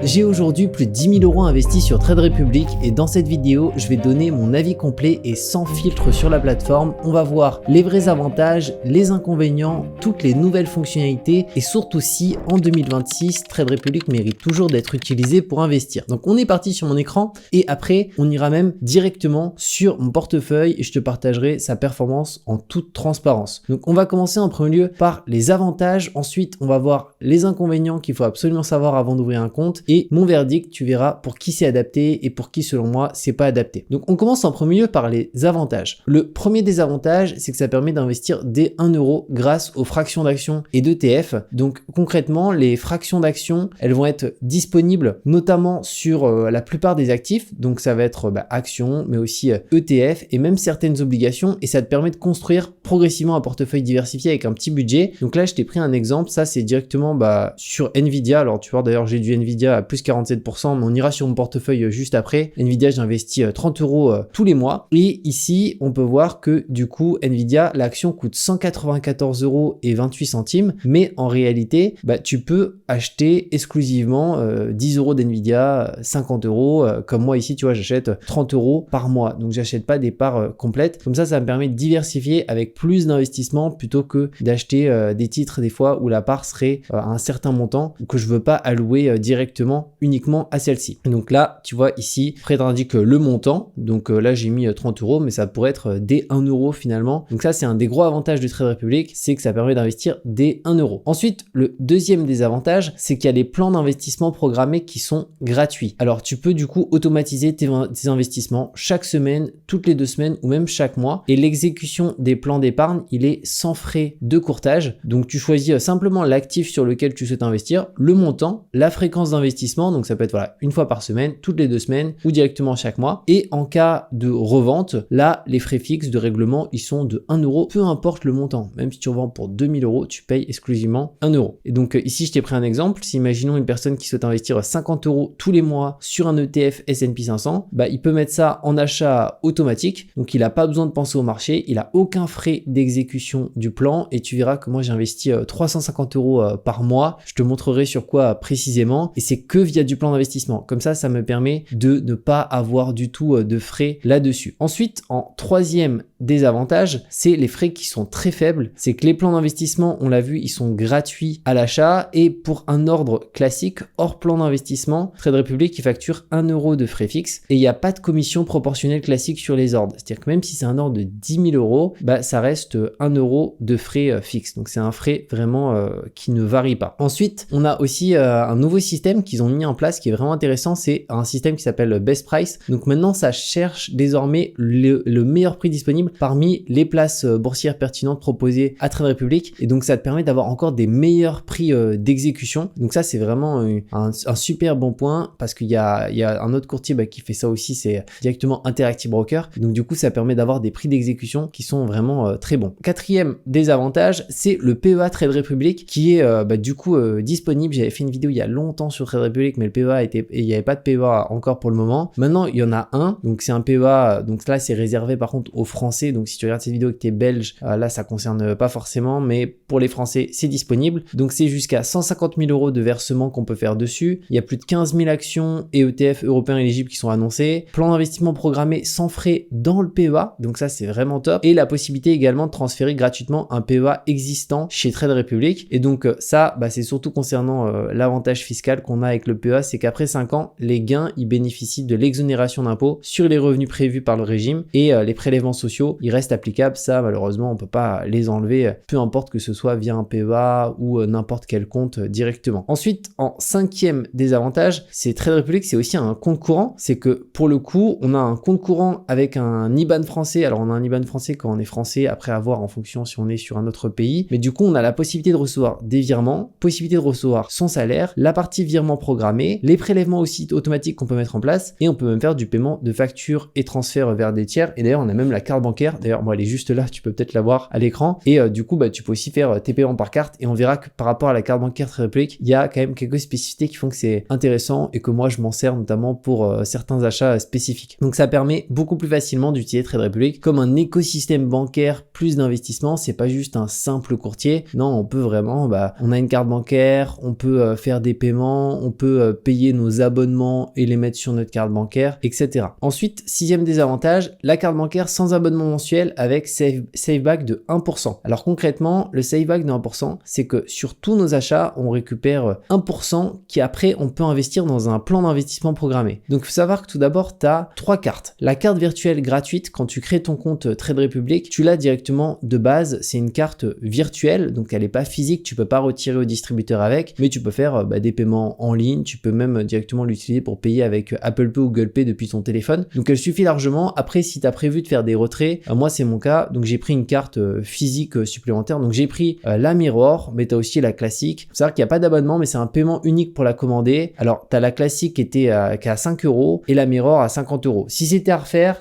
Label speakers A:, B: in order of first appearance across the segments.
A: J'ai aujourd'hui plus de 10 000 € investis sur Trade Republic et dans cette vidéo, je vais donner mon avis complet et sans filtre sur la plateforme. On va voir les vrais avantages, les inconvénients, toutes les nouvelles fonctionnalités et surtout si en 2026, Trade Republic mérite toujours d'être utilisé pour investir. Donc on est parti sur mon écran et après, on ira même directement sur mon portefeuille et je te partagerai sa performance en toute transparence. Donc on va commencer en premier lieu par les avantages. Ensuite, on va voir les inconvénients qu'il faut absolument savoir avant d'ouvrir un compte. Et mon verdict, tu verras pour qui c'est adapté et pour qui selon moi c'est pas adapté. Donc on commence en premier lieu par les avantages. Le premier des avantages, c'est que ça permet d'investir dès 1 € grâce aux fractions d'actions et d'ETF. Donc concrètement, les fractions d'actions, elles vont être disponibles notamment sur la plupart des actifs. Donc ça va être actions, mais aussi ETF et même certaines obligations. Et ça te permet de construire progressivement un portefeuille diversifié avec un petit budget. Donc là, je t'ai pris un exemple. Ça, c'est directement sur Nvidia. Alors tu vois, d'ailleurs, j'ai du Nvidia à plus 47%, mais on ira sur mon portefeuille juste après. Nvidia, j'investis 30 € tous les mois. Et ici, on peut voir que du coup, Nvidia, l'action coûte 194,28 €. Mais en réalité, tu peux acheter exclusivement 10 € d'Nvidia, 50 €. Comme moi ici, tu vois, j'achète 30 € par mois. Donc, j'achète pas des parts complètes. Comme ça me permet de diversifier avec plus d'investissement plutôt que d'acheter des titres des fois où la part serait à un certain montant que je veux pas allouer directement uniquement à celle-ci. Donc là, tu vois ici, Fred indique le montant. Donc là, j'ai mis 30 €, mais ça pourrait être dès 1 € finalement. Donc ça, c'est un des gros avantages de Trade Republic, c'est que ça permet d'investir dès 1 €. Ensuite, le deuxième des avantages, c'est qu'il y a les plans d'investissement programmés qui sont gratuits. Alors, tu peux du coup automatiser tes investissements chaque semaine, toutes les 2 semaines ou même chaque mois. Et l'exécution des plans d'épargne, il est sans frais de courtage. Donc, tu choisis simplement l'actif sur lequel tu souhaites investir, le montant, la fréquence d'investissement. Donc ça peut être une fois par semaine, toutes les 2 semaines ou directement chaque mois. Et en cas de revente, là, les frais fixes de règlement, ils sont de 1 €, peu importe le montant. Même si tu revends pour 2 000 €, tu payes exclusivement 1 €. Et donc ici, je t'ai pris un exemple. Si imaginons une personne qui souhaite investir 50 € tous les mois sur un ETF S&P 500, il peut mettre ça en achat automatique. Donc il n'a pas besoin de penser au marché. Il n'a aucun frais d'exécution du plan. Et tu verras que moi, j'ai investi 350 € par mois. Je te montrerai sur quoi précisément. Et c'est que via du plan d'investissement. Comme ça me permet de ne pas avoir du tout de frais là-dessus. Ensuite, en troisième des avantages, c'est les frais qui sont très faibles. C'est que les plans d'investissement, on l'a vu, ils sont gratuits à l'achat et pour un ordre classique, hors plan d'investissement, Trade Republic, il facture 1 € de frais fixes et il n'y a pas de commission proportionnelle classique sur les ordres. C'est-à-dire que même si c'est un ordre de 10 000 €, ça reste 1 € de frais fixes. Donc c'est un frais vraiment qui ne varie pas. Ensuite, on a aussi un nouveau système qu'ils ont mis en place qui est vraiment intéressant, c'est un système qui s'appelle Best Price. Donc maintenant, ça cherche désormais le meilleur prix disponible parmi les places boursières pertinentes proposées à Trade Republic. Et donc, ça te permet d'avoir encore des meilleurs prix d'exécution. Donc ça, c'est vraiment un super bon point parce qu'il y a un autre courtier qui fait ça aussi, c'est directement Interactive Broker. Donc du coup, ça permet d'avoir des prix d'exécution qui sont vraiment très bons. Quatrième des avantages, c'est le PEA Trade Republic qui est du coup disponible. J'avais fait une vidéo il y a longtemps sur Trade Republic, mais le PEA il n'y avait pas de PEA encore pour le moment. Maintenant, il y en a un. Donc c'est un PEA. Donc là, c'est réservé par contre aux Français. Donc si tu regardes cette vidéo et que tu es belge, là, ça concerne pas forcément. Mais pour les Français, c'est disponible. Donc c'est jusqu'à 150 000 € de versement qu'on peut faire dessus. Il y a plus de 15 000 actions et ETF européens éligibles qui sont annoncés. Plan d'investissement programmé sans frais dans le PEA. Donc ça, c'est vraiment top. Et la possibilité également de transférer gratuitement un PEA existant chez Trade Republic. Et donc ça, c'est surtout concernant l'avantage fiscal qu'on a avec le PEA, c'est qu'après 5 ans, les gains, ils bénéficient de l'exonération d'impôt sur les revenus prévus par le régime et les prélèvements sociaux, ils restent applicables. Ça, malheureusement, on peut pas les enlever, peu importe que ce soit via un PEA ou n'importe quel compte directement. Ensuite, en cinquième des avantages, c'est Trade Republic, c'est aussi un compte courant. C'est que pour le coup, on a un compte courant avec un IBAN français. Alors, on a un IBAN français quand on est français, après avoir en fonction si on est sur un autre pays. Mais du coup, on a la possibilité de recevoir des virements, possibilité de recevoir son salaire, la partie virement programmé, les prélèvements aussi automatiques qu'on peut mettre en place et on peut même faire du paiement de factures et transferts vers des tiers. Et d'ailleurs, on a même la carte bancaire. D'ailleurs, moi, elle est juste là, tu peux peut-être la voir à l'écran. Et du coup, tu peux aussi faire tes paiements par carte et on verra que par rapport à la carte bancaire Trade Republic, il y a quand même quelques spécificités qui font que c'est intéressant et que moi, je m'en sers notamment pour certains achats spécifiques. Donc, ça permet beaucoup plus facilement d'utiliser Trade Republic comme un écosystème bancaire plus d'investissement. C'est pas juste un simple courtier. Non, on peut vraiment, on a une carte bancaire, on peut faire des paiements, on peut payer nos abonnements et les mettre sur notre carte bancaire, etc. Ensuite, sixième désavantage, la carte bancaire sans abonnement mensuel avec Saveback de 1%. Alors concrètement, le Saveback de 1%, c'est que sur tous nos achats, on récupère 1% qui après, on peut investir dans un plan d'investissement programmé. Donc, il faut savoir que tout d'abord, tu as 3 cartes. La carte virtuelle gratuite, quand tu crées ton compte Trade Republic, tu l'as directement de base. C'est une carte virtuelle, donc elle n'est pas physique, tu peux pas retirer au distributeur avec, mais tu peux faire des paiements en ligne, tu peux même directement l'utiliser pour payer avec Apple Pay ou Google Pay depuis ton téléphone. Donc, elle suffit largement. Après, si tu as prévu de faire des retraits, moi, c'est mon cas, donc j'ai pris une carte physique supplémentaire. Donc, j'ai pris la Mirror, mais tu as aussi la classique. Il faut savoir qu'il n'y a pas d'abonnement, mais c'est un paiement unique pour la commander. Alors, tu as la classique qui est à 5 € et la Mirror à 50 €. Si c'était à refaire,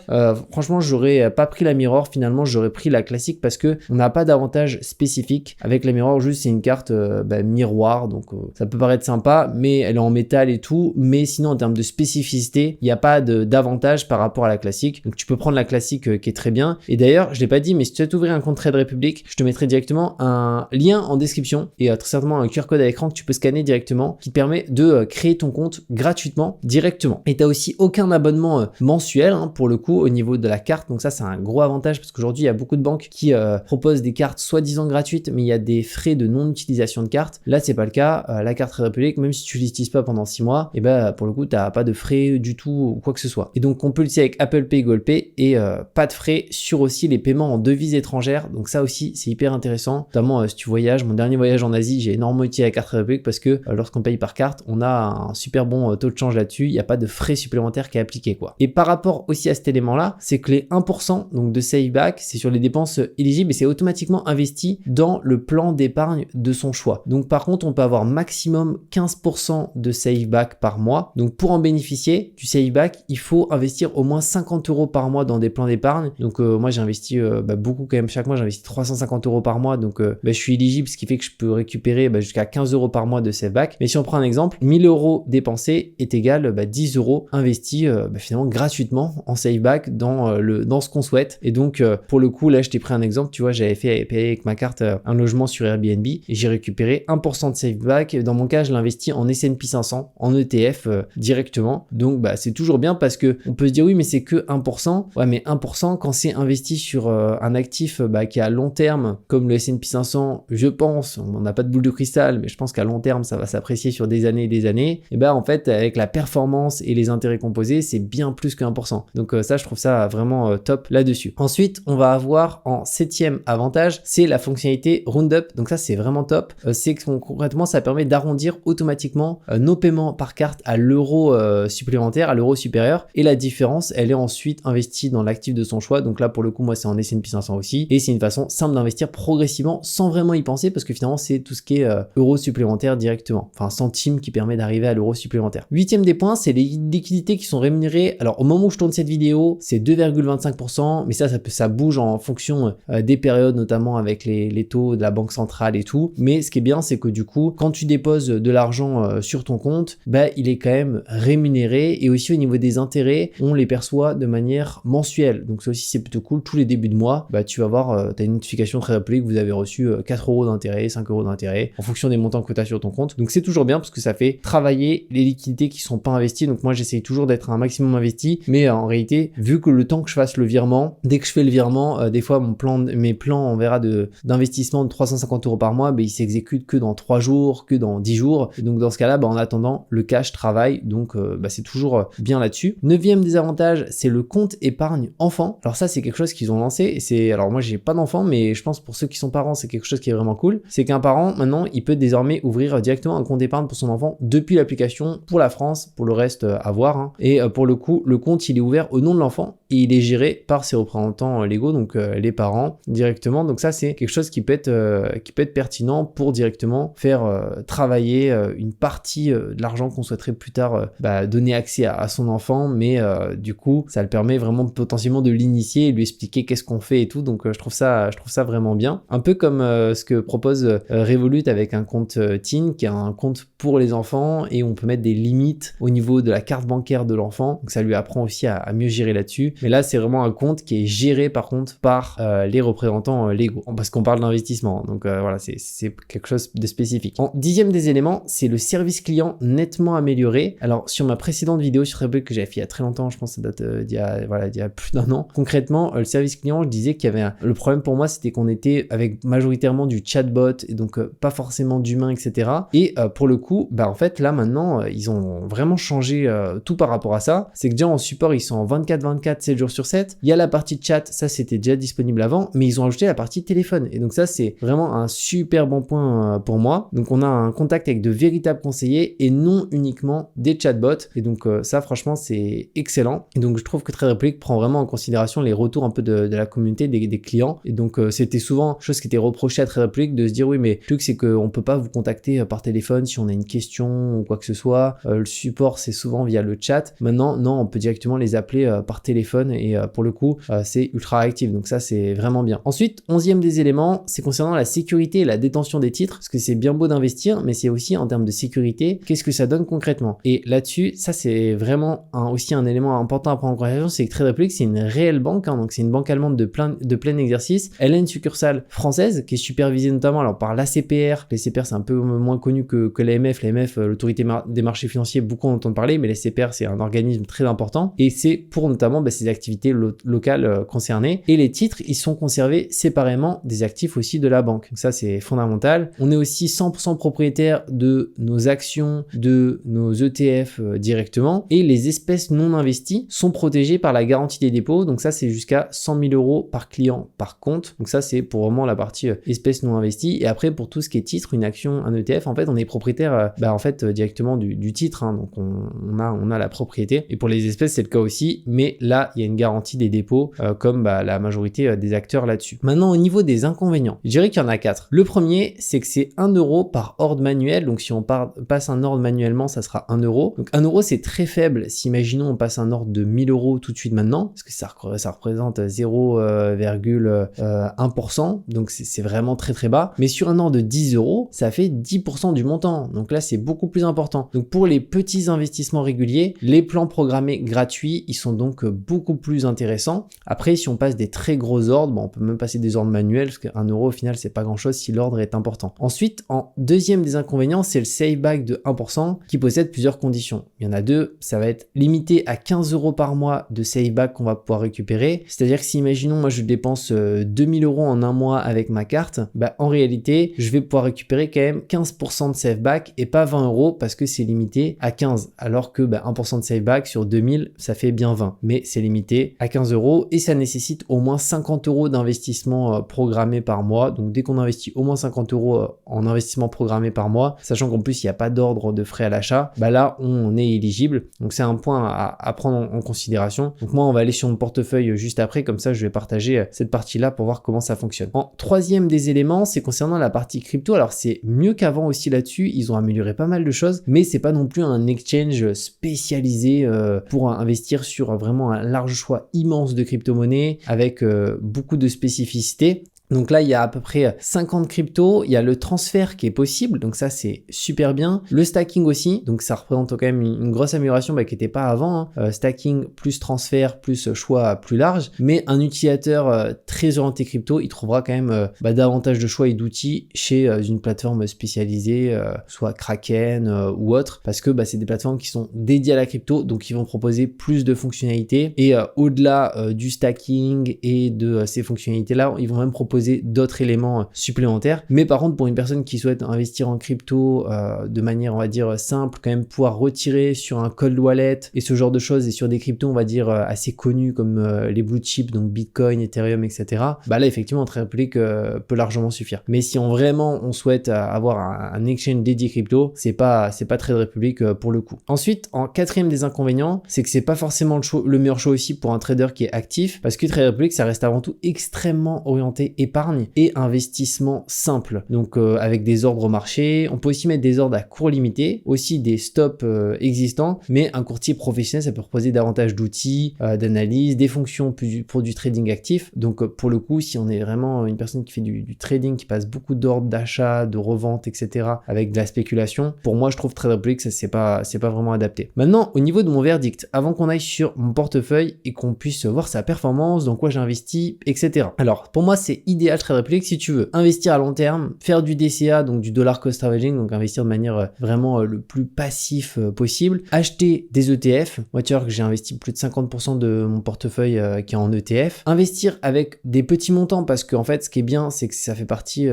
A: franchement, j'aurais pas pris la Mirror. Finalement, j'aurais pris la classique parce que on n'a pas d'avantage spécifique avec la Mirror. Juste, c'est une carte miroir, donc ça peut paraître sympa, mais elle est en métal et tout. Mais sinon, en termes de spécificité, il n'y a pas d'avantage par rapport à la classique. Donc, tu peux prendre la classique qui est très bien. Et d'ailleurs, je l'ai pas dit, mais si tu souhaites ouvrir un compte Trade Republic, je te mettrai directement un lien en description et très certainement un QR code à l'écran que tu peux scanner directement qui te permet de créer ton compte gratuitement directement. Et tu n'as aussi aucun abonnement mensuel pour le coup au niveau de la carte. Donc ça, c'est un gros avantage parce qu'aujourd'hui, il y a beaucoup de banques qui proposent des cartes soi-disant gratuites, mais il y a des frais de non-utilisation de carte. Là, c'est pas le cas. La carte Trade Republic, même si tu l'utilises pas pendant 6 mois, et pour le coup, tu n'as pas de frais du tout ou quoi que ce soit. Et donc, on peut l'utiliser avec Apple Pay, Google Pay et pas de frais sur aussi les paiements en devises étrangères. Donc ça aussi, c'est hyper intéressant. Notamment si tu voyages. Mon dernier voyage en Asie, j'ai énormément utilisé la carte Trade Republic parce que lorsqu'on paye par carte, on a un super bon taux de change là-dessus. Il n'y a pas de frais supplémentaires qui est appliqué, quoi. Et par rapport aussi à cet élément-là, c'est que les 1% donc de Saveback, c'est sur les dépenses éligibles et c'est automatiquement investi dans le plan d'épargne de son choix. Donc par contre, on peut avoir maximum 15% de Saveback par mois. Donc pour en bénéficier du Saveback, il faut investir au moins 50 € par mois dans des plans d'épargne. Donc moi, j'ai investi beaucoup quand même. Chaque mois, j'investis 350 € par mois. Donc je suis éligible, ce qui fait que je peux récupérer jusqu'à 15 € par mois de Saveback. Mais si on prend un exemple, 1000 € dépensés est égal 10 € investis finalement gratuitement en Saveback dans ce qu'on souhaite. Et donc pour le coup, là, je t'ai pris un exemple. Tu vois, j'avais fait payer avec ma carte un logement sur Airbnb et j'ai récupéré 1% de Saveback. Dans mon cas, je l'investis en S&P 500, en ETF directement. Donc c'est toujours bien parce que on peut se dire oui, mais c'est que 1%. Ouais, mais 1% quand c'est investi sur un actif qui est à long terme, comme le S&P 500, je pense, on n'a pas de boule de cristal, mais je pense qu'à long terme, ça va s'apprécier sur des années et des années. Et en fait, avec la performance et les intérêts composés, c'est bien plus que 1%. Donc ça, je trouve ça vraiment top là-dessus. Ensuite, on va avoir en 7e avantage, c'est la fonctionnalité Roundup. Donc ça, c'est vraiment top. C'est que concrètement, ça permet d'arrondir automatiquement nos paiements par carte à l'euro supplémentaire, à l'euro supérieur. Et la différence, elle est ensuite investie dans l'actif de son choix. Donc là, pour le coup, moi, c'est en S&P 500 aussi. Et c'est une façon simple d'investir progressivement sans vraiment y penser parce que finalement, c'est tout ce qui est euro supplémentaire directement. Enfin, centime qui permet d'arriver à l'euro supplémentaire. 8e des points, c'est les liquidités qui sont rémunérées. Alors, au moment où je tourne cette vidéo, c'est 2,25%, mais ça bouge en fonction des périodes, notamment avec les taux de la banque centrale et tout. Mais ce qui est bien, c'est que du coup, quand tu déposes de l'argent sur ton compte, il est quand même rémunéré et aussi au niveau des intérêts, on les perçoit de manière mensuelle. Donc ça aussi, c'est plutôt cool. Tous les débuts de mois, tu vas voir, tu as une notification très rappelée que vous avez reçu 4 € d'intérêt, 5 € d'intérêt en fonction des montants que tu as sur ton compte. Donc c'est toujours bien parce que ça fait travailler les liquidités qui sont pas investies. Donc moi, j'essaye toujours d'être un maximum investi, mais en réalité, vu que le temps que je fasse le virement, dès que je fais le virement, des fois mes plans, on verra d'investissement de 350 € par mois, ils s'exécutent que dans 3 jours, que dans 10 jours. Et donc dans ce cas-là, en attendant, le cash travaille. Donc c'est toujours bien là-dessus. 9e désavantage, c'est le compte épargne enfant. Alors ça, c'est quelque chose qu'ils ont lancé. Alors moi, j'ai pas d'enfant, mais je pense pour ceux qui sont parents, c'est quelque chose qui est vraiment cool. C'est qu'un parent, maintenant, il peut désormais ouvrir directement un compte épargne pour son enfant depuis l'application pour la France, pour le reste à voir. Et pour le coup, le compte, il est ouvert au nom de l'enfant et il est géré par ses représentants légaux, donc les parents directement. Donc ça, c'est quelque chose qui peut être pertinent pour directement faire travailler une partie de l'argent qu'on souhaiterait plus tard donner accès à son enfant, mais du coup, ça le permet vraiment potentiellement de l'initier et lui expliquer qu'est-ce qu'on fait et tout. Donc je trouve ça vraiment bien. Un peu comme ce que propose Revolut avec un compte Teen, qui est un compte pour les enfants et on peut mettre des limites au niveau de la carte bancaire de l'enfant. Donc ça lui apprend aussi à mieux gérer là-dessus. mais là c'est vraiment un compte qui est géré par contre par les représentants légaux, parce qu'on parle d'investissement, donc voilà, c'est quelque chose de spécifique. En 10e des éléments, c'est le service client nettement amélioré. Alors sur ma précédente vidéo sur Trade Republic que j'avais fait il y a très longtemps, je pense que ça date d'il y a plus d'un an, concrètement le service client, je disais qu'il y avait le problème pour moi, c'était qu'on était avec majoritairement du chatbot et donc pas forcément d'humain, etc. Et pour le coup, en fait là maintenant ils ont vraiment changé tout par rapport à ça. C'est que déjà en support ils sont en 24/24, 7 jours sur 7. Il y a la partie chat, ça c'était déjà disponible avant, mais ils ont ajouté la partie téléphone et donc ça c'est vraiment un super bon point pour moi. Donc on a un contact avec de véritables conseillers et non uniquement des chatbots, et donc ça franchement c'est excellent. Et donc je trouve que Trade Republic prend vraiment en considération les retours un peu de la communauté, des clients, et donc c'était souvent chose qui était reprochée à Trade Republic de se dire oui mais le truc c'est qu'on peut pas vous contacter par téléphone si on a une question ou quoi que ce soit, le support c'est souvent via le chat. Maintenant non, on peut directement les appeler par téléphone et pour le coup c'est ultra réactif, donc ça c'est vraiment bien. Ensuite, 11e des éléments, c'est concernant la sécurité et la détention des titres, parce que c'est bien beau d'investir, mais c'est aussi en termes de sécurité, qu'est-ce que ça donne concrètement. Et là-dessus, ça c'est vraiment aussi un élément important à prendre en considération, c'est que Trade Republic c'est une réelle banque, donc c'est une banque allemande de plein exercice. Elle a une succursale française qui est supervisée notamment alors par l'ACPR. L'ACPR c'est un peu moins connu que l'AMF. L'AMF, l'autorité des marchés financiers, beaucoup en entendent parler, mais l'ACPR c'est un organisme très important et c'est pour notamment ces activités locales concernées. Et les titres, ils sont conservés séparément des actifs aussi de la banque. Donc ça c'est fondamental. On est aussi 100% propriétaire de nos actions, de nos ETF directement, et les espèces non investies sont protégées par la garantie des dépôts. Donc ça c'est jusqu'à 100 000 € par client par compte. Donc ça c'est pour vraiment la partie espèces non investies. Et après pour tout ce qui est titre, une action, un ETF, en fait on est propriétaire en fait directement du titre, hein. Donc on a la propriété. Et pour les espèces c'est le cas aussi, mais là il y a une garantie des dépôts comme la majorité des acteurs là-dessus. Maintenant au niveau des inconvénients, je dirais qu'il y en a 4. Le premier c'est que c'est 1 € par ordre manuel. Donc si on passe un ordre manuellement, ça sera 1 €. Donc 1 € c'est très faible si imaginons on passe un ordre de 1000 € tout de suite maintenant, parce que ça représente 0,1%, donc c'est vraiment très bas. Mais sur un ordre de 10 €, ça fait 10% du montant, donc là c'est beaucoup plus important. Donc pour les petits investissements réguliers, les plans programmés gratuits, ils sont donc beaucoup plus intéressants. Après si on passe des très gros ordres, on peut même passer des ordres manuels, parce qu'un euro au final c'est pas grand chose si l'ordre est important. Ensuite, en deuxième des inconvénients, c'est le save back de 1% qui possède plusieurs conditions. Il y en a deux, ça va être limité à 15 € par mois de save back qu'on va pouvoir récupérer. C'est-à-dire que si imaginons moi je dépense 2000 € en un mois avec ma carte, en réalité je vais pouvoir récupérer quand même 15% de save back et pas 20 € parce que c'est limité à 15, alors que 1% de save back sur 2000 ça fait bien 20, mais c'est limité à 15 € et ça nécessite au moins 50 € d'investissement programmé par mois. Donc dès qu'on investit au moins 50 € en investissement programmé par mois, sachant qu'en plus il n'y a pas d'ordre de frais à l'achat, là on est éligible. Donc c'est un point à prendre en considération. Donc moi on va aller sur mon portefeuille juste après, comme ça je vais partager cette partie là pour voir comment ça fonctionne. En troisième des éléments, c'est concernant la partie crypto. Alors c'est mieux qu'avant aussi là-dessus, ils ont amélioré pas mal de choses, mais c'est pas non plus un exchange spécialisé pour investir sur vraiment un large choix immense de crypto-monnaies avec beaucoup de spécificités. Donc là, il y a à peu près 50 cryptos, il y a le transfert qui est possible, donc ça c'est super bien. Le stacking aussi, donc ça représente quand même une grosse amélioration qui n'était pas avant, hein. Stacking plus transfert plus choix plus large, mais un utilisateur très orienté crypto, il trouvera quand même davantage de choix et d'outils chez une plateforme spécialisée, soit Kraken ou autre, parce que c'est des plateformes qui sont dédiées à la crypto, donc ils vont proposer plus de fonctionnalités et au-delà du stacking et de ces fonctionnalités-là, ils vont même proposer d'autres éléments supplémentaires. Mais par contre, pour une personne qui souhaite investir en crypto de manière, on va dire, simple, quand même pouvoir retirer sur un cold wallet et ce genre de choses, et sur des cryptos, on va dire, assez connus comme les blue chips, donc Bitcoin, Ethereum, etc. Là, effectivement, Trade Republic peut largement suffire. Mais si on souhaite avoir un exchange dédié crypto, c'est pas Trade Republic pour le coup. Ensuite, en quatrième des inconvénients, c'est que c'est pas forcément le meilleur choix aussi pour un trader qui est actif, parce que Trade Republic, ça reste avant tout extrêmement orienté épargne et investissement simple. Donc avec des ordres au marché, on peut aussi mettre des ordres à court limité, aussi des stops existants, mais un courtier professionnel, ça peut proposer davantage d'outils, d'analyse, des fonctions pour du trading actif. Donc pour le coup, si on est vraiment une personne qui fait du trading, qui passe beaucoup d'ordres d'achat, de revente, etc., avec de la spéculation, pour moi, je trouve Trade Republic, ça c'est pas vraiment adapté. Maintenant, au niveau de mon verdict, avant qu'on aille sur mon portefeuille et qu'on puisse voir sa performance, dans quoi j'ai investi, etc. Alors, pour moi, c'est idéal Trade Republic si tu veux investir à long terme, faire du DCA, donc du dollar cost averaging, donc investir de manière vraiment le plus passif possible, acheter des ETF. Moi, tu vois que j'ai investi plus de 50% de mon portefeuille qui est en ETF. Investir avec des petits montants parce qu'en fait, ce qui est bien, c'est que ça fait partie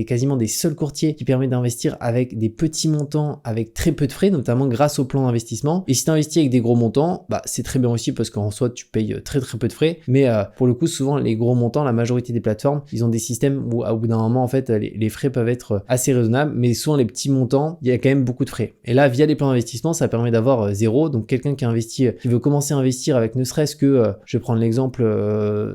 A: quasiment des seuls courtiers qui permet d'investir avec des petits montants, avec très peu de frais, notamment grâce au plan d'investissement. Et si tu investis avec des gros montants, bah c'est très bien aussi parce qu'en soi, tu payes très peu de frais. Mais pour le coup, souvent, les gros montants, la majorité des plateformes, ils ont des systèmes où au bout d'un moment, en fait, les frais peuvent être assez raisonnables. Mais souvent, les petits montants, il y a quand même beaucoup de frais. Et là, via les plans d'investissement, ça permet d'avoir zéro. Donc, quelqu'un qui investit, qui veut commencer à investir avec ne serait-ce que, je vais prendre l'exemple,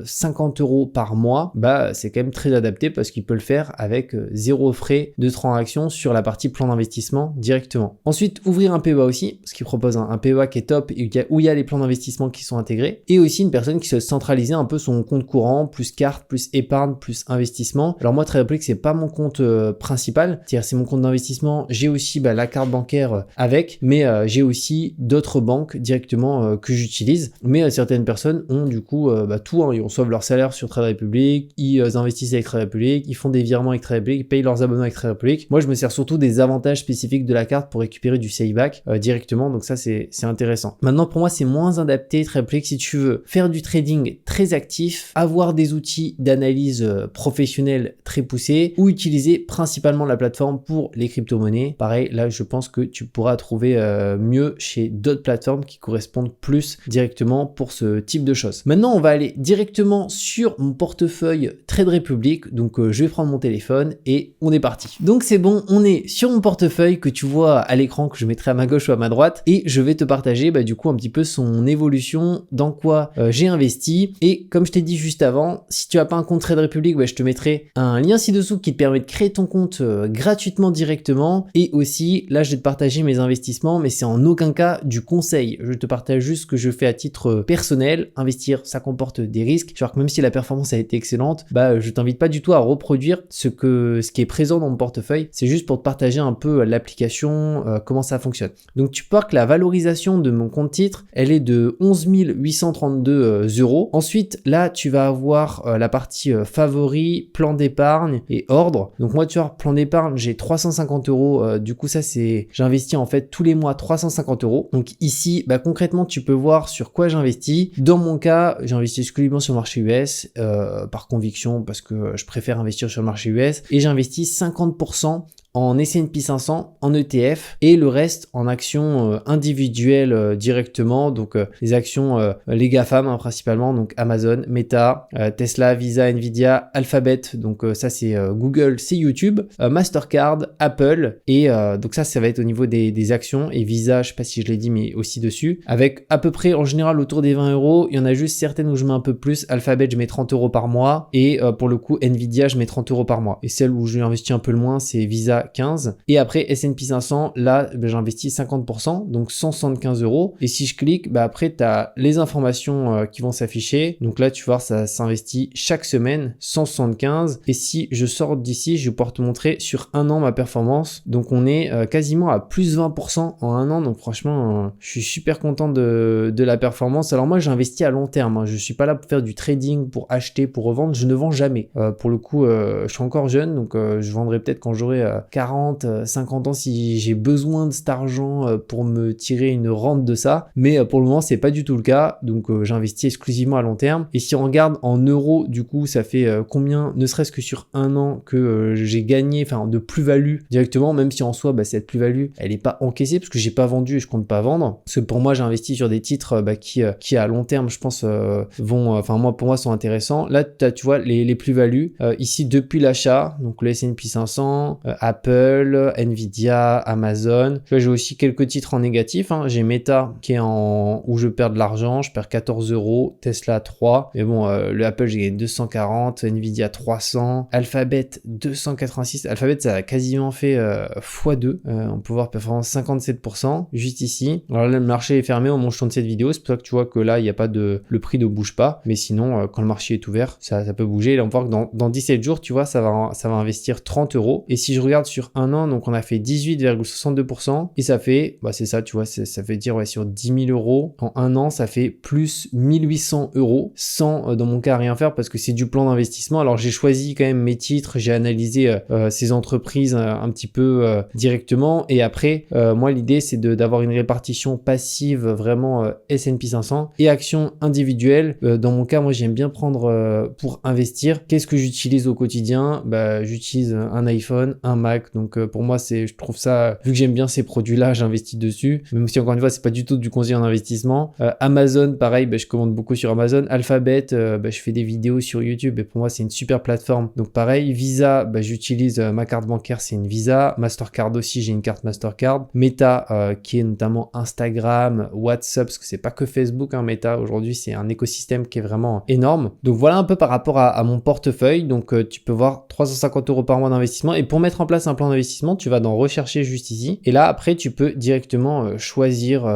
A: 50 € par mois, bah c'est quand même très adapté parce qu'il peut le faire avec zéro frais de transaction sur la partie plan d'investissement directement. Ensuite, ouvrir un PEA aussi, parce qu'il propose un PEA qui est top et où il y a les plans d'investissement qui sont intégrés. Et aussi une personne qui se centraliser un peu son compte courant, plus carte, plus épargne, plus investissement. Alors moi, Trade Republic, c'est pas mon compte principal, c'est-à-dire c'est mon compte d'investissement. J'ai aussi la carte bancaire avec, mais j'ai aussi d'autres banques directement que j'utilise. Mais certaines personnes ont du coup tout, hein, ils reçoivent leur salaire sur Trade Republic, ils investissent avec Trade Republic, ils font des virements avec Trade Republic, ils payent leurs abonnements avec Trade Republic. Moi, je me sers surtout des avantages spécifiques de la carte pour récupérer du payback directement, donc ça c'est intéressant. Maintenant, pour moi, c'est moins adapté Trade Republic si tu veux faire du trading très actif, avoir des outils d'analyse professionnels très poussés ou utiliser principalement la plateforme pour les crypto-monnaies. Pareil, là, je pense que tu pourras trouver mieux chez d'autres plateformes qui correspondent plus directement pour ce type de choses. Maintenant, on va aller directement sur mon portefeuille Trade Republic. Donc, je vais prendre mon téléphone et on est parti. Donc, c'est bon, on est sur mon portefeuille que tu vois à l'écran, que je mettrai à ma gauche ou à ma droite, et je vais te partager du coup un petit peu son évolution, dans quoi j'ai investi. Et comme je t'ai dit juste avant, si tu n'as pas un compte Trade Republic, je te mettrai un lien ci-dessous qui te permet de créer ton compte gratuitement directement. Et aussi, là, je vais te partager mes investissements, mais c'est en aucun cas du conseil. Je te partage juste ce que je fais à titre personnel. Investir, ça comporte des risques. Genre que même si la performance a été excellente, je t'invite pas du tout à reproduire ce qui est présent dans mon portefeuille. C'est juste pour te partager un peu l'application, comment ça fonctionne. Donc, tu peux voir que la valorisation de mon compte titre, elle est de 11 832 €. Ensuite, là, tu vas avoir la partie favoris, plan d'épargne et ordre. Donc moi, tu vois, plan d'épargne, j'ai 350 €. Du coup, ça, j'investis en fait tous les mois 350 €. Donc ici, concrètement, tu peux voir sur quoi j'investis. Dans mon cas, j'investis exclusivement sur le marché US par conviction parce que je préfère investir sur le marché US et j'investis 50% en S&P 500, en ETF et le reste en actions individuelles directement, donc les actions les GAFAM principalement, donc Amazon, Meta, Tesla, Visa, Nvidia, Alphabet, donc ça c'est Google, c'est YouTube, Mastercard, Apple et donc ça va être au niveau des actions et Visa, je sais pas si je l'ai dit mais aussi dessus, avec à peu près en général autour des 20 €, il y en a juste certaines où je mets un peu plus, Alphabet je mets 30 € par mois et pour le coup Nvidia je mets 30 € par mois et celle où je investis un peu le moins c'est Visa 15 et après S&P 500 là j'investis 50% donc 175 €. Et si je clique après tu as les informations qui vont s'afficher, donc là tu vois ça s'investit chaque semaine 175 et si je sors d'ici je vais pouvoir te montrer sur un an ma performance, donc on est quasiment à plus 20% en un an, donc franchement je suis super content de la performance. Alors moi j'investis à long terme, je suis pas là pour faire du trading, pour acheter, pour revendre, je ne vends jamais pour le coup je suis encore jeune donc je vendrai peut-être quand j'aurai 40, 50 ans si j'ai besoin de cet argent pour me tirer une rente de ça, mais pour le moment c'est pas du tout le cas, donc j'investis exclusivement à long terme. Et si on regarde en euros, du coup ça fait combien, ne serait-ce que sur un an que j'ai gagné de plus-value directement, même si en soi cette plus-value elle est pas encaissée parce que j'ai pas vendu et je compte pas vendre, parce que pour moi j'ai investi sur des titres qui à long terme je pense vont, pour moi sont intéressants. Là tu vois les plus-values ici depuis l'achat, donc le S&P 500, Apple, Nvidia, Amazon. J'ai aussi quelques titres en négatif, j'ai Meta qui est où je perds de l'argent, je perds 14 €, Tesla 3, mais bon le Apple j'ai gagné 240, Nvidia 300, Alphabet 286. Alphabet, ça a quasiment fait x2. On peut voir performance 57% juste ici. Alors là, le marché est fermé au moment où je tourne cette vidéo. C'est pour ça que tu vois que là, il n'y a pas de... Le prix ne bouge pas. Mais sinon, quand le marché est ouvert, ça peut bouger. Là, on peut voir que dans 17 jours, tu vois, ça va investir 30 euros. Et si je regarde sur un an, donc on a fait 18,62%. Et ça fait, c'est ça, tu vois, ça veut dire sur 10 000 euros. En un an, ça fait plus 1800 euros sans, dans mon cas, rien faire parce que c'est du plan d'investissement. Alors, j'ai choisi quand même mes titres. J'ai analysé ces entreprises un petit peu directement. Et après, moi, l'idée, c'est d'avoir une répartition passive vraiment S&P 500 et actions individuelles. Dans mon cas, moi, j'aime bien prendre pour investir. Qu'est-ce que j'utilise au quotidien? J'utilise un iPhone, un Mac. Donc, pour moi, je trouve ça, vu que j'aime bien ces produits-là, j'investis dessus. Même si, encore une fois, c'est pas du tout du conseil en investissement. Amazon, pareil, je commande beaucoup sur Amazon. Alphabet, je fais des vidéos sur YouTube et pour moi, c'est une super plateforme. Donc, pareil, Visa, j'utilise ma carte bancaire, c'est une Visa. Mastercard aussi, j'ai une carte Mastercard. Meta, qui est notamment Instagram, WhatsApp, parce que c'est pas que Facebook, hein, Meta. Aujourd'hui, c'est un écosystème qui est vraiment énorme. Donc, voilà un peu par rapport à mon portefeuille. Donc, tu peux voir 350 euros par mois d'investissement. Et pour mettre en place un plan d'investissement, tu vas dans rechercher juste ici. Et là, après, tu peux directement choisir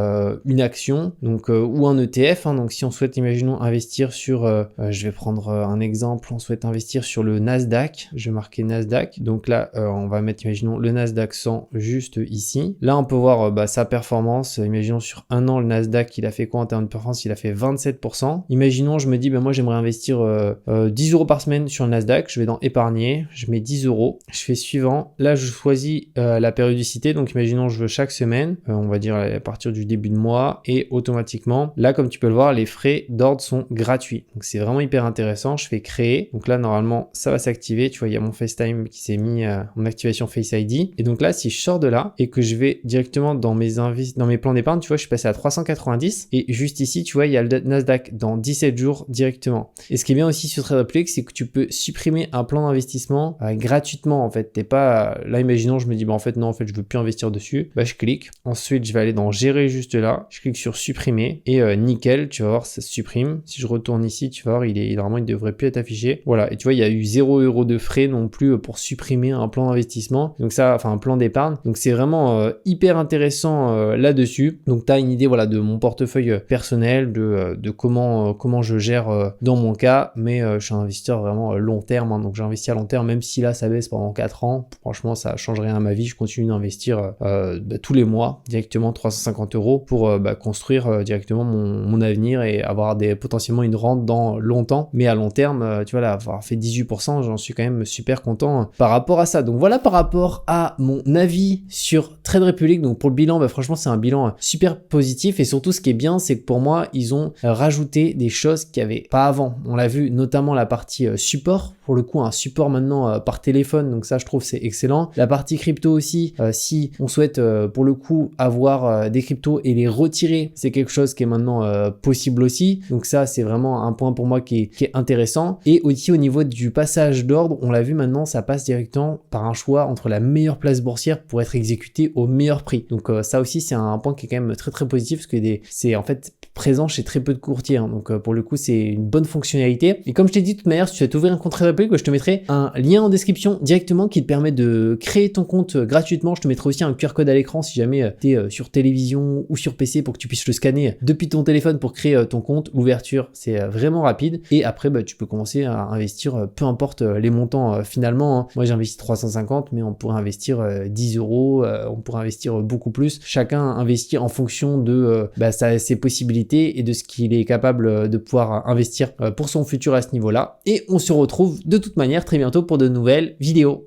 A: une action, donc ou un ETF. Hein. Donc, si on souhaite, imaginons, investir sur, je vais prendre un exemple, on souhaite investir sur le Nasdaq. Je vais marquer Nasdaq. Donc là, on va mettre, imaginons, le Nasdaq 100 juste ici. Là, on peut voir sa performance. Imaginons sur un an, le Nasdaq, il a fait quoi en termes de performance? Il a fait 27%. Imaginons, je me dis, moi, j'aimerais investir 10 euros par semaine sur le Nasdaq. Je vais dans épargner. Je mets 10 euros. Je fais suivant. Là, je choisis la périodicité. Donc, imaginons, je veux chaque semaine. On va dire à partir du début de mois. Et automatiquement, là, comme tu peux le voir, les frais d'ordre sont gratuits. Donc, c'est vraiment hyper intéressant. Je fais créer. Donc là, normalement, ça va s'activer. Tu vois, il y a mon FaceTime qui s'est mis en activation Face ID. Et donc là, si je sors de là et que je vais directement dans mes plans d'épargne, tu vois, je suis passé à 390. Et juste ici, tu vois, il y a le Nasdaq dans 17 jours directement. Et ce qui est bien aussi sur Trade Republic, c'est que tu peux supprimer un plan d'investissement gratuitement. En fait, t'es pas là, imaginons, je me dis, en fait, non, en fait, je veux plus investir dessus. Je clique. Ensuite, je vais aller dans gérer juste là. Je clique sur supprimer et nickel, tu vas voir, ça se supprime. Si je retourne ici, tu vas voir, normalement, il devrait plus être affiché. Voilà. Et tu vois, il y a eu 0 € de frais non plus pour supprimer un plan d'investissement. Donc ça, enfin, un plan d'épargne. Donc c'est vraiment hyper intéressant là-dessus. Donc tu as une idée, voilà, de mon portefeuille personnel, de comment je gère dans mon cas. Mais je suis un investisseur vraiment long terme. Hein, donc j'investis à long terme, même si là, ça baisse pendant 4 ans. Franchement, ça change rien à ma vie. Je continue d'investir tous les mois directement 350 € pour construire directement mon avenir et avoir potentiellement une rente dans longtemps. Mais à long terme, tu vois là, avoir fait 18%, j'en suis quand même super content par rapport à ça. Donc voilà par rapport à mon avis sur Trade Republic. Donc pour le bilan, franchement, c'est un bilan super positif et surtout ce qui est bien, c'est que pour moi, ils ont rajouté des choses qu'il n'y avait pas avant. On l'a vu notamment la partie support. Pour le coup, un support maintenant par téléphone. Donc ça, je trouve c'est excellent. La partie crypto aussi, si on souhaite pour le coup avoir des cryptos et les retirer, c'est quelque chose qui est maintenant possible aussi. Donc ça, c'est vraiment un point pour moi qui est intéressant. Et aussi au niveau du passage d'ordre, on l'a vu maintenant, ça passe directement par un choix entre la meilleure place boursière pour être exécuté au meilleur prix. Donc ça aussi, c'est un point qui est quand même très très positif parce que c'est en fait présent chez très peu de courtiers. Hein. Donc pour le coup, c'est une bonne fonctionnalité. Et comme je t'ai dit de toute manière, si tu souhaites ouvrir un compte Trade Republic, je te mettrai un lien en description directement qui te permet de créer ton compte gratuitement. Je te mettrai aussi un QR code à l'écran si jamais tu es sur télévision ou sur PC pour que tu puisses le scanner depuis ton téléphone pour créer ton compte. L'ouverture, c'est vraiment rapide. Et après, tu peux commencer à investir peu importe les montants finalement. Hein. Moi, j'investis 350, mais on pourrait investir 10 €, on pourrait investir beaucoup plus. Chacun investit en fonction de ses possibilités et de ce qu'il est capable de pouvoir investir pour son futur à ce niveau-là. Et on se retrouve de toute manière très bientôt pour de nouvelles vidéos.